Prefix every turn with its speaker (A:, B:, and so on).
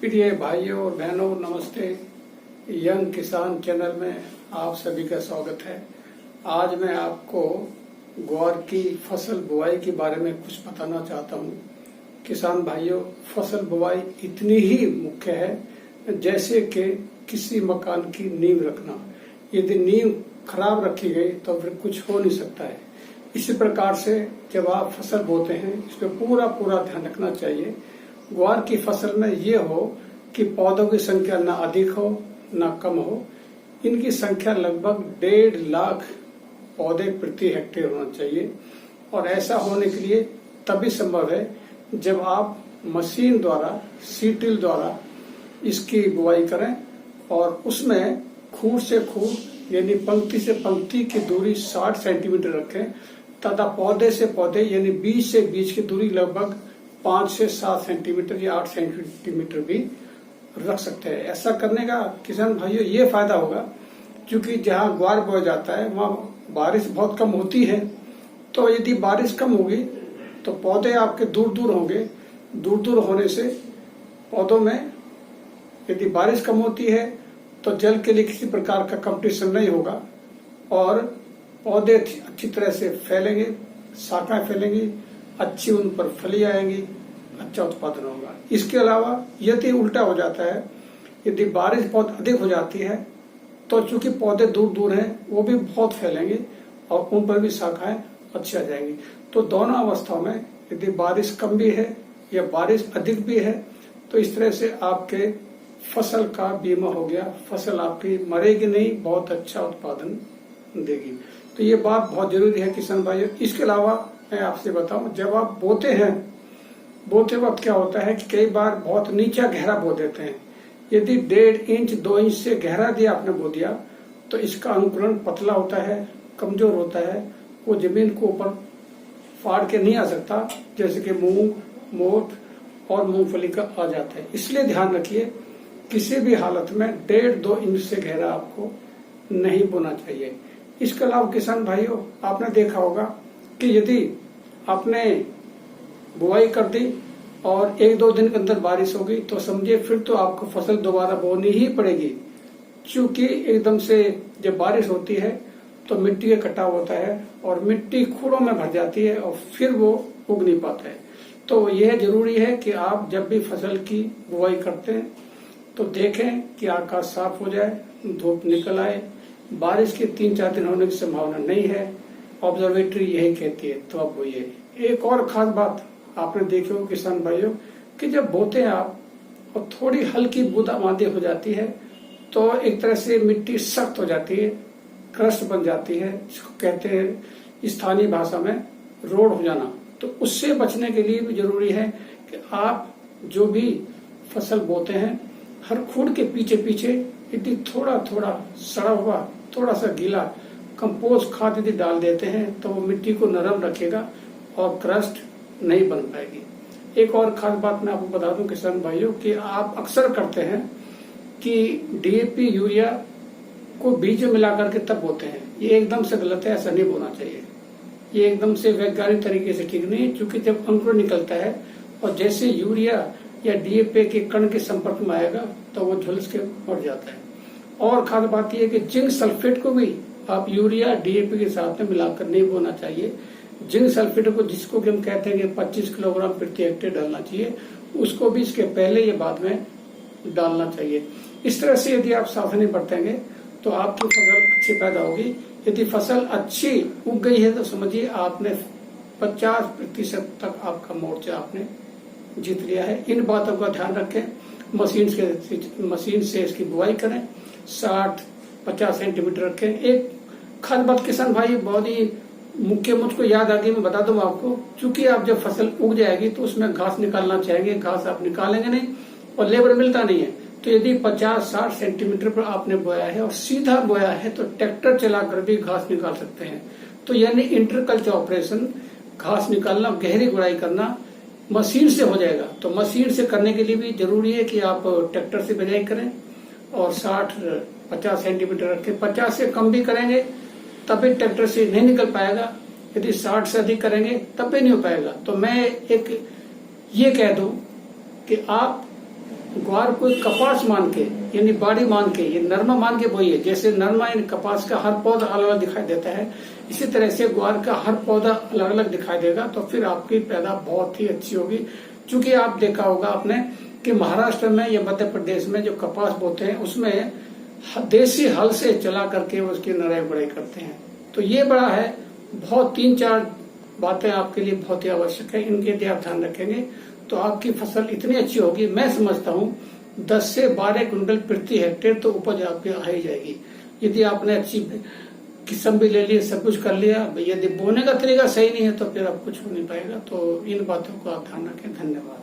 A: प्रिय भाइयों और बहनों, नमस्ते। यंग किसान चैनल में आप सभी का स्वागत है। आज मैं आपको ग्वार की फसल बुआई के बारे में कुछ बताना चाहता हूँ। किसान भाइयों, फसल बुआई इतनी ही मुख्य है जैसे कि किसी मकान की नींव रखना। यदि नींव खराब रखी गई तो फिर कुछ हो नहीं सकता है। इसी प्रकार से जब आप फसल बोते हैं, इस पर पूरा ध्यान रखना चाहिए। ग्वार की फसल में ये हो कि पौधों की संख्या ना अधिक हो ना कम हो। इनकी संख्या लगभग 1.5 लाख पौधे प्रति हेक्टेयर होना चाहिए। और ऐसा होने के लिए तभी संभव है जब आप मशीन द्वारा, सीटिल द्वारा इसकी बुआई करें और उसमें खूंट से खूंट यानी पंक्ति से पंक्ति की दूरी 60 सेंटीमीटर रखें तथा पौधे से पौधे यानी बीज से बीज की दूरी लगभग 5 से 7 सेंटीमीटर या 8 सेंटीमीटर भी रख सकते हैं। ऐसा करने का किसान भाइयों ये फायदा होगा, क्योंकि जहाँ ग्वार बोया जाता है वहाँ बारिश बहुत कम होती है। तो यदि बारिश कम होगी तो पौधे आपके दूर दूर होंगे। दूर होने से पौधों में यदि बारिश कम होती है तो जल के लिए किसी प्रकार का कंपटीशन नहीं होगा और पौधे अच्छी तरह से फैलेंगे, शाखाएं फैलेंगी, अच्छी उन पर फली आएंगी, अच्छा उत्पादन होगा। इसके अलावा यदि उल्टा हो जाता है, यदि बारिश बहुत अधिक हो जाती है तो चूंकि पौधे दूर दूर हैं वो भी बहुत फैलेंगे और उन पर भी शाखाएं अच्छी आ जाएंगी। तो दोनों अवस्थाओं में यदि बारिश कम भी है या बारिश अधिक भी है तो इस तरह से आपके फसल का बीमा हो गया। फसल आपकी मरेगी नहीं, बहुत अच्छा उत्पादन देगी। तो ये बात बहुत जरूरी है किसान भाइयों। इसके अलावा मैं आपसे बताऊं, जब आप बोते हैं, बोते वक्त क्या होता है कि कई बार बहुत नीचा गहरा बो देते हैं। यदि 1.5 इंच 2 इंच से गहरा यदि आपने बो दिया तो इसका अंकुरण पतला होता है, कमजोर होता है, वो जमीन को ऊपर फाड़ के नहीं आ सकता, जैसे कि मूंग, मोठ और मूंगफली का आ जाता है। इसलिए ध्यान रखिए, किसी भी हालत में 1.5-2 इंच से गहरा आपको नहीं बोना चाहिए। इसके अलावा किसान भाइयों, आपने देखा होगा कि यदि आपने बुआई कर दी और 1-2 दिन के अंदर बारिश होगी तो समझिए फिर तो आपको फसल दोबारा बोनी ही पड़ेगी, क्योंकि एकदम से जब बारिश होती है तो मिट्टी का कटाव होता है और मिट्टी खूड़ों में भर जाती है और फिर वो उग नहीं पाता है। तो यह जरूरी है कि आप जब भी फसल की बुआई करते हैं तो देखें कि आकाश साफ हो जाए, धूप निकल आए। बारिश के 3-4 दिन होने की संभावना नहीं है, ऑब्जर्वेटरी यही कहती है, तो अब बोइए। एक और खास बात आपने देखी हो किसान भाइयों कि जब बोते हैं आप और थोड़ी हल्की बूंदाबांदी हो जाती है तो एक तरह से मिट्टी सख्त हो जाती है, क्रस्ट बन जाती है, जिसको कहते हैं स्थानीय भाषा में रोड हो जाना। तो उससे बचने के लिए भी जरूरी है कि आप जो भी फसल बोते हैं हर खूंट के पीछे पीछे यदि थोड़ा सड़ा हुआ, थोड़ा सा गीला कंपोस्ट खाद यदि डाल देते हैं तो वो मिट्टी को नरम रखेगा और क्रस्ट नहीं बन पाएगी। एक और खास बात मैं आपको बता दूं किसान भाइयों कि आप अक्सर करते हैं कि डीएपी, यूरिया को बीज में मिला करके तब बोते हैं। ये एकदम से गलत है, ऐसा नहीं बोना चाहिए। ये एकदम से वैज्ञानिक तरीके से ठीक नहीं है, क्योंकि जब अंकुर निकलता है और जैसे यूरिया या डीएपी के कण के संपर्क में आएगा तो वो झुलस के मर जाता है। और खास बात यह है कि जिंक सल्फेट को भी आप यूरिया डीएपी के साथ में मिलाकर नहीं बोना चाहिए। जिंक सल्फेट को, जिसको कि हम कहते हैं कि 25 किलोग्राम प्रति हेक्टेयर डालना चाहिए, उसको भी इसके पहले या बाद में डालना चाहिए। इस तरह से यदि आप सावधानी बरतेंगे तो आपकी फसल अच्छी पैदा होगी। यदि फसल अच्छी उग गई है तो समझिए आपने 50% तक आपका मोर्चा आपने जीत लिया है। इन बातों का ध्यान रखें। मशीन से इसकी बुआई करें, 60-50 सेंटीमीटर रखें। एक खास बात किसान भाई बहुत ही मुख्य मुझको याद आ गई, मैं बता दूं आपको। क्योंकि आप जब फसल उग जाएगी तो उसमें घास निकालना चाहेंगे, घास आप निकालेंगे नहीं और लेबर मिलता नहीं है। तो यदि 50-60 सेंटीमीटर पर आपने बोया है और सीधा बोया है तो ट्रैक्टर चलाकर भी घास निकाल सकते हैं। तो यानी इंटरकल्चर ऑपरेशन, घास निकालना, गहरी गुड़ाई करना मशीन से हो जाएगा। तो मशीन से करने के लिए भी जरूरी है कि आप ट्रैक्टर से बिजाई करें और 60-50 सेंटीमीटर रखें। 50 से कम भी करेंगे तब भी ट्रैक्टर से नहीं निकल पाएगा, यदि 60 से अधिक करेंगे तब भी नहीं हो पाएगा। तो मैं एक ये कह दूं कि आप ग्वार को कपास मान के यानी बाड़ी मान के, ये नरमा मान के बोइए। जैसे नरमा यानी कपास का हर पौधा अलग अलग दिखाई देता है, इसी तरह से ग्वार का हर पौधा अलग अलग दिखाई देगा, तो फिर आपकी पैदा बहुत ही अच्छी होगी। क्योंकि आप देखा होगा आपने कि महाराष्ट्र में या मध्य प्रदेश में जो कपास बोते हैं उसमें देसी हल से चला करके उसकी नराई गुड़ाई करते हैं। तो ये बड़ा है, बहुत 3-4 बातें आपके लिए बहुत ही आवश्यक है। इनके यदि आप ध्यान रखेंगे तो आपकी फसल इतनी अच्छी होगी। मैं समझता हूँ 10 से 12 क्विंटल प्रति हेक्टेयर तो उपज आपकी आ ही जाएगी, यदि आपने अच्छी किस्म भी ले ली, सब कुछ कर लिया। यदि बोने का तरीका सही नहीं है तो फिर आप कुछ हो नहीं पाएगा। तो इन बातों को आप ध्यान रखें। धन्यवाद।